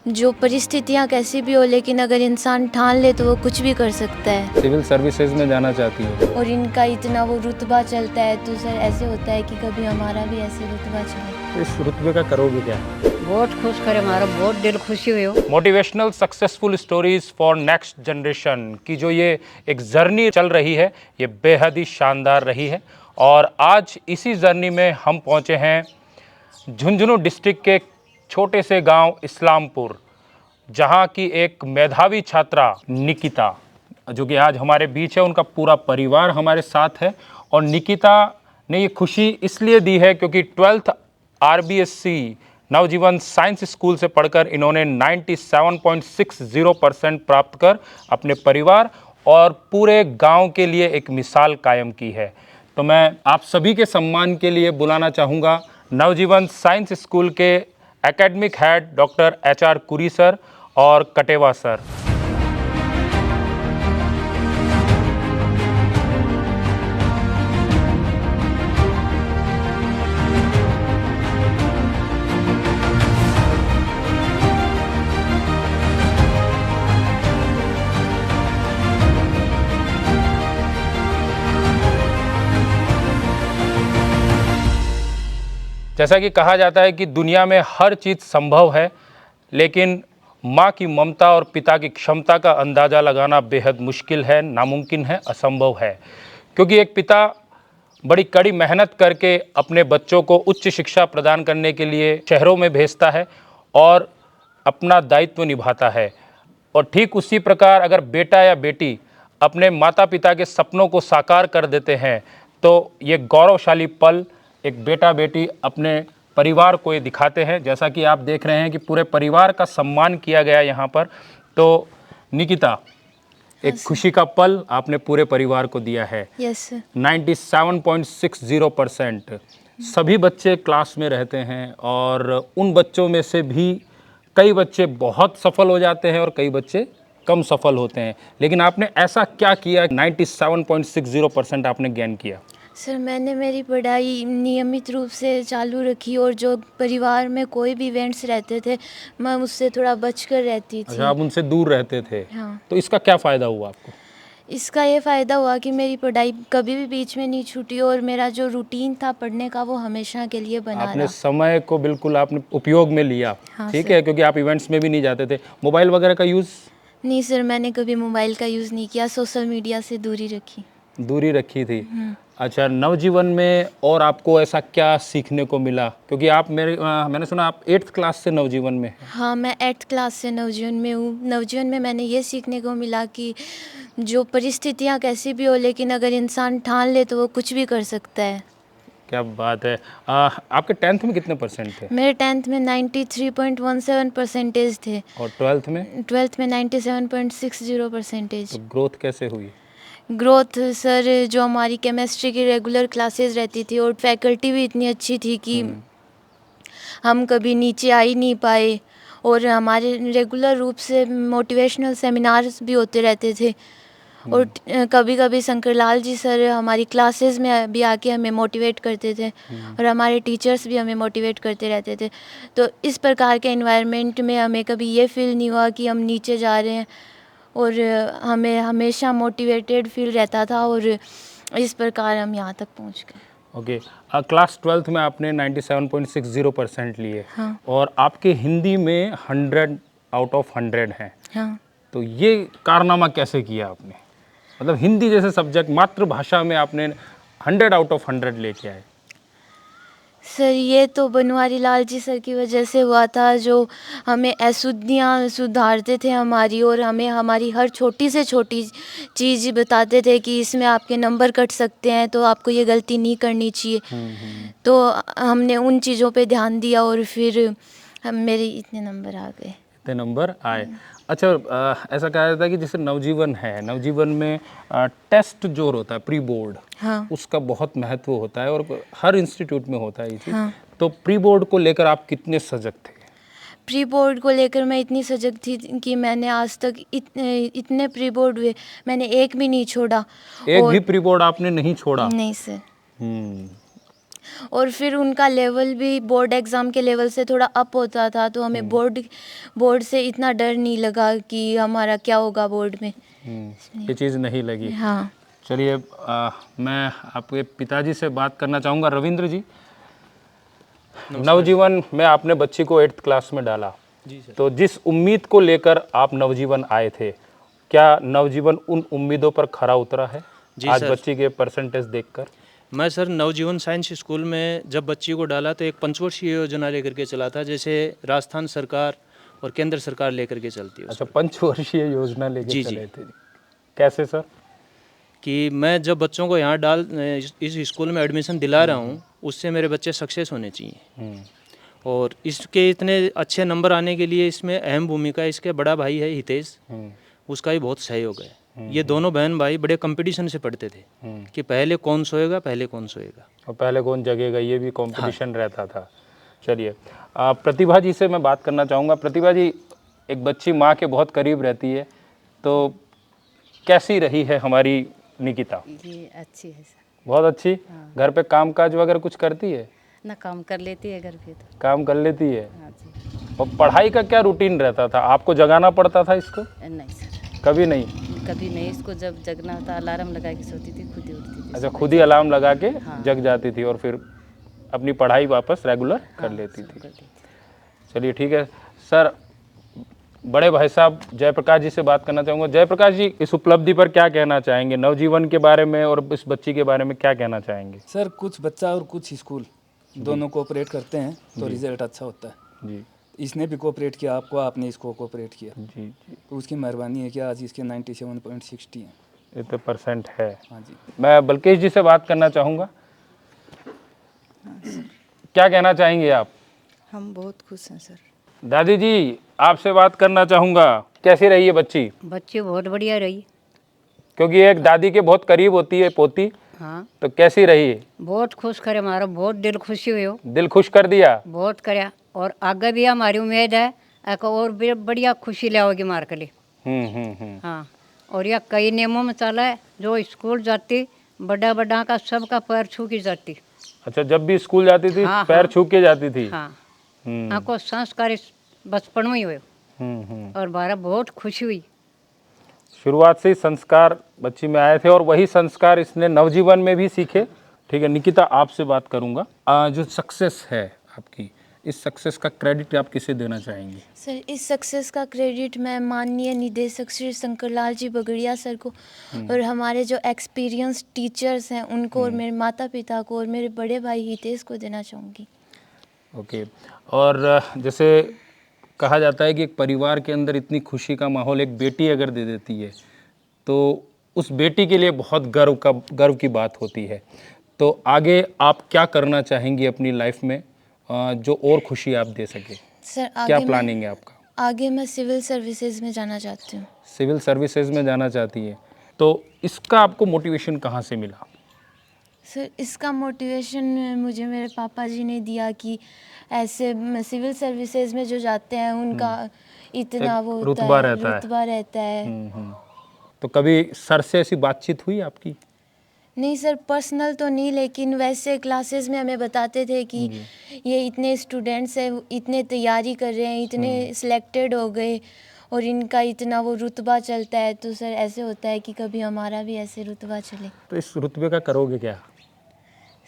जो परिस्थितियाँ कैसी भी हो, लेकिन अगर इंसान ठान ले तो वो कुछ भी कर सकता है। सिविल सर्विसेज में जाना चाहती हूँ। और इनका इतना वो रुतबा चलता है, तो सर ऐसे होता है कि कभी हमारा भी ऐसे रुतबा चले। इस रुतबे का करोगे क्या? बहुत खुश करे, हमारा बहुत दिल खुशी हुई हो। Motivational successful stories for next generation की जो ये एक जर्नी चल रही है, ये बेहद ही शानदार रही है। और आज इसी जर्नी में हम पहुँचे हैं झुंझुनू डिस्ट्रिक्ट के छोटे से गांव इस्लामपुर, जहां की एक मेधावी छात्रा निकिता, जो कि आज हमारे बीच है। उनका पूरा परिवार हमारे साथ है। और निकिता ने ये खुशी इसलिए दी है क्योंकि 12th RBSC नवजीवन साइंस स्कूल से पढ़कर इन्होंने 97.60% प्राप्त कर अपने परिवार और पूरे गांव के लिए एक मिसाल कायम की है। तो मैं आप सभी के सम्मान के लिए बुलाना चाहूँगा नवजीवन साइंस स्कूल के एकेडमिक हेड डॉक्टर HR कुरी सर और कटेवा सर। जैसा कि कहा जाता है कि दुनिया में हर चीज़ संभव है, लेकिन माँ की ममता और पिता की क्षमता का अंदाज़ा लगाना बेहद मुश्किल है, नामुमकिन है, असंभव है। क्योंकि एक पिता बड़ी कड़ी मेहनत करके अपने बच्चों को उच्च शिक्षा प्रदान करने के लिए शहरों में भेजता है और अपना दायित्व निभाता है। और ठीक उसी प्रकार अगर बेटा या बेटी अपने माता पिता के सपनों को साकार कर देते हैं, तो ये गौरवशाली पल एक बेटा बेटी अपने परिवार को ये दिखाते हैं। जैसा कि आप देख रहे हैं कि पूरे परिवार का सम्मान किया गया यहाँ पर। तो निकिता, एक खुशी का पल आपने पूरे परिवार को दिया है। यस। 97.60% सभी बच्चे क्लास में रहते हैं और उन बच्चों में से भी कई बच्चे बहुत सफल हो जाते हैं और कई बच्चे कम सफल होते हैं। लेकिन आपने ऐसा क्या किया 97.60% आपने गेन किया? सर मैंने मेरी पढ़ाई नियमित रूप से चालू रखी, और जो परिवार में कोई भी इवेंट्स रहते थे मैं उससे थोड़ा बचकर रहती थी। अच्छा, आप उनसे दूर रहते थे। हाँ। तो इसका क्या फ़ायदा हुआ आपको? इसका ये फ़ायदा हुआ कि मेरी पढ़ाई कभी भी बीच में नहीं छूटी, और मेरा जो रूटीन था पढ़ने का वो हमेशा के लिए बना आपने रहा। समय को बिल्कुल आपने उपयोग में लिया। हाँ ठीक सर। है, क्योंकि आप इवेंट्स में भी नहीं जाते थे। मोबाइल वगैरह का यूज़? नहीं सर, मैंने कभी मोबाइल का यूज़ नहीं किया, सोशल मीडिया से दूरी रखी। दूरी रखी थी। अच्छा, नवजीवन में और आपको ऐसा क्या सीखने को मिला? क्योंकि आप मैंने सुना आप 8th क्लास से नवजीवन में हैं। हाँ, मैं 8th क्लास से नवजीवन में हूँ। नवजीवन में मैंने ये सीखने को मिला कि जो परिस्थितियाँ कैसी भी हो, लेकिन अगर इंसान ठान ले तो वो कुछ भी कर सकता है। क्या बात है। आपके 10th में कितने परसेंट थे? मेरे 10th में 93.17% थे। और 12th में? 12th में 97.60%। तो ग्रोथ कैसे हुई? ग्रोथ सर, जो हमारी केमिस्ट्री की रेगुलर क्लासेस रहती थी और फैकल्टी भी इतनी अच्छी थी कि हम कभी नीचे आ ही नहीं पाए। और हमारे रेगुलर रूप से मोटिवेशनल सेमिनार्स भी होते रहते थे। और कभी कभी शंकर लाल जी सर हमारी क्लासेस में भी आके हमें मोटिवेट करते थे, और हमारे टीचर्स भी हमें मोटिवेट करते रहते थे। तो इस प्रकार के एनवायरनमेंट में हमें कभी ये फील नहीं हुआ कि हम नीचे जा रहे हैं, और हमें हमेशा मोटिवेटेड फील रहता था, और इस प्रकार हम यहाँ तक पहुँच गए। ओके। क्लास 12th में आपने 97.60% लिए। हाँ। और आपके हिंदी में 100 आउट ऑफ 100 हैं। हाँ तो ये कारनामा कैसे किया आपने? मतलब हिंदी जैसे सब्जेक्ट, मातृभाषा में आपने 100 आउट ऑफ 100 लेके आए। सर, ये तो बनवारी लाल जी सर की वजह से हुआ था, जो हमें अशुद्धियाँ सुधारते थे हमारी, और हमें हमारी हर छोटी से छोटी चीज़ बताते थे कि इसमें आपके नंबर कट सकते हैं, तो आपको ये गलती नहीं करनी चाहिए। तो हमने उन चीज़ों पे ध्यान दिया, और फिर मेरे इतने नंबर आ गए। इतने नंबर आए। अच्छा, ऐसा कहा जाता है कि जैसे नवजीवन है, नवजीवन में टेस्ट जो होता है प्री बोर्ड, हाँ। उसका बहुत महत्व होता है और हर इंस्टीट्यूट में होता है ये चीज़। हाँ। तो प्री बोर्ड को लेकर आप कितने सजग थे? प्री बोर्ड को लेकर मैं इतनी सजग थी कि मैंने आज तक इतने प्री बोर्ड हुए, मैंने एक भी नहीं छोड़ा। एक और भी प्री बोर्ड आपने नहीं छोड़ा? नहीं सर। और फिर उनका लेवल भी बोर्ड एग्ज़ाम के लेवल से थोड़ा अप होता था, तो हमें बोर्ड से इतना डर नहीं लगा कि हमारा क्या होगा बोर्ड में। ये चीज़ नहीं लगी। हाँ। चलिए मैं आपके पिताजी से बात करना चाहूँगा। रविंद्र जी, नवजीवन में आपने बच्ची को 8th क्लास में डाला, जी सर। तो जिस उम्मीद को लेकर आप नवजीवन आए थे, क्या नवजीवन उन उम्मीदों पर खरा उतरा है जी आज सर। बच्ची के परसेंटेज देखकर? मैं सर नवजीवन साइंस स्कूल में जब बच्ची को डाला तो एक पंचवर्षीय योजना लेकर के चला था, जैसे राजस्थान सरकार और केंद्र सरकार लेकर के चलती है अच्छा, पंचवर्षीय योजना लेके जी, चले थे। कैसे सर? कि मैं जब बच्चों को यहाँ इस स्कूल में एडमिशन दिला रहा हूँ, उससे मेरे बच्चे सक्सेस होने चाहिए। और इसके इतने अच्छे नंबर आने के लिए इसमें अहम भूमिका इसके बड़ा भाई है हितेश, उसका भी बहुत सहयोग है। ये दोनों बहन भाई बड़े कंपटीशन से पढ़ते थे कि पहले कौन सोएगा, पहले कौन सोएगा और पहले कौन जगेगा, ये भी कंपटीशन रहता था। चलिए प्रतिभा जी से मैं बात करना चाहूँगा। प्रतिभा जी, एक बच्ची माँ के बहुत करीब रहती है, तो कैसी रही है हमारी निकिता? जी अच्छी है सर। बहुत अच्छी। घर पे काम काज वगैरह कुछ करती है? ना काम कर लेती है घर पे तो। काम कर लेती है। हाँ जी। और पढ़ाई का क्या रूटीन रहता था? आपको जगाना पड़ता था इसको? नहीं सर, कभी नहीं? कभी नहीं। इसको जब जगना होता अलार्म लगा के सोती थी, खुद ही उठती थी। अच्छा, खुद ही अलार्म लगा के हाँ। जग जाती थी और फिर अपनी पढ़ाई वापस रेगुलर कर लेती सब थी। कर लेती थी। चलिए ठीक है सर। बड़े भाई साहब जयप्रकाश जी से बात करना चाहूँगा। जयप्रकाश जी, इस उपलब्धि पर क्या कहना चाहेंगे? नवजीवन के बारे में और इस बच्ची के बारे में क्या कहना चाहेंगे? सर, कुछ बच्चा और कुछ स्कूल दोनों कोऑपरेट करते हैं तो रिजल्ट अच्छा होता है। जी इसने भी कोऑपरेट किया आपको, आपने इसको कोऑपरेट किया, जी जी, तो उसकी मेहरबानी है कि आज इसके 97.60 हैं। ये तो परसेंट है। हाँ जी। मैं बल्केश जी से बात करना चाहूँगा। क्या कहना चाहेंगे आप? हम बहुत खुश हैं सर। दादी जी, आपसे बात करना चाहूँगा। कैसी रही है बच्ची? बच्ची बहुत बढ़िया रही। क्योंकि एक दादी के बहुत करीब होती है पोती, हाँ, तो कैसी रही? बहुत खुश करे, हमारा बहुत दिल खुशी हुई हो, दिल खुश कर दिया? बहुत करया। और आगे भी हमारी उम्मीद है एक और भी बढ़िया खुशी लाओगी मार के लिए। हाँ, और यह कई नियमों में चला है, जो स्कूल जाती बड़ा बड़ा का सबका पैर छू के जाती। अच्छा, जब भी स्कूल जाती थी हाँ, पैर हाँ। छू के जाती थी? हाँ, आपको संस्कार इस बचपन में ही हुए और बारह बहुत खुशी हुई। शुरुआत से ही संस्कार बच्ची में आए थे और वही संस्कार इसने नवजीवन में भी सीखे। ठीक है निकिता, आपसे बात करूंगा। जो सक्सेस है आपकी, इस सक्सेस का क्रेडिट आप किसे देना चाहेंगी? सर, इस सक्सेस का क्रेडिट मैं माननीय निदेशक श्री शंकरलाल जी बगड़िया सर को और हमारे जो एक्सपीरियंस टीचर्स हैं उनको और मेरे माता पिता को और मेरे बड़े भाई हितेश को देना चाहूँगी। ओके। और जैसे कहा जाता है कि एक परिवार के अंदर इतनी खुशी का माहौल एक बेटी अगर दे देती है तो उस बेटी के लिए बहुत गर्व की बात होती है। तो आगे आप क्या करना चाहेंगी अपनी लाइफ में जो और खुशी आप दे सके? सर, क्या प्लानिंग है आपका? आगे मैं सिविल सर्विसेज में जाना चाहती हूँ। सिविल सर्विसेज में जाना चाहती है, तो इसका आपको मोटिवेशन कहाँ से मिला? सर, इसका मोटिवेशन मुझे मेरे पापा जी ने दिया कि ऐसे सिविल सर्विसेज में जो जाते हैं उनका इतना एक वो होता रुतबा है, रहता है। रुतबा रहता है। तो कभी सर से ऐसी बातचीत हुई आपकी? नहीं सर, पर्सनल तो नहीं, लेकिन वैसे क्लासेस में हमें बताते थे कि ये इतने स्टूडेंट्स हैं, इतने तैयारी कर रहे हैं, इतने सिलेक्टेड हो गए और इनका इतना वो रुतबा चलता है। तो सर ऐसे होता है कि कभी हमारा भी ऐसे रुतबा चले। तो इस रुतबे का करोगे क्या?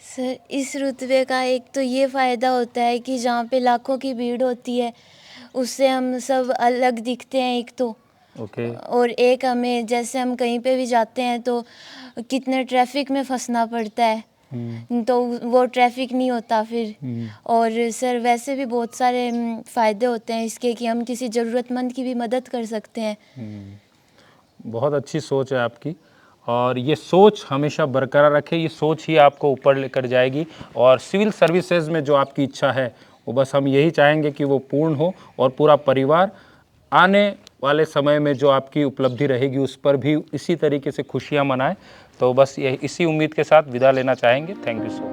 सर, इस रुतबे का एक तो ये फ़ायदा होता है कि जहाँ पे लाखों की भीड़ होती है उससे हम सब अलग दिखते हैं एक तो। ओके। और एक हमें जैसे हम कहीं पे भी जाते हैं तो कितने ट्रैफिक में फंसना पड़ता है, तो वो ट्रैफिक नहीं होता फिर। और सर वैसे भी बहुत सारे फ़ायदे होते हैं इसके कि हम किसी ज़रूरतमंद की भी मदद कर सकते हैं। बहुत अच्छी सोच है आपकी और ये सोच हमेशा बरकरार रखें। ये सोच ही आपको ऊपर लेकर जाएगी और सिविल सर्विसेज में जो आपकी इच्छा है वो बस हम यही चाहेंगे कि वो पूर्ण हो और पूरा परिवार आने वाले समय में जो आपकी उपलब्धि रहेगी उस पर भी इसी तरीके से खुशियां मनाएं। तो बस ये इसी उम्मीद के साथ विदा लेना चाहेंगे। Thank you so much.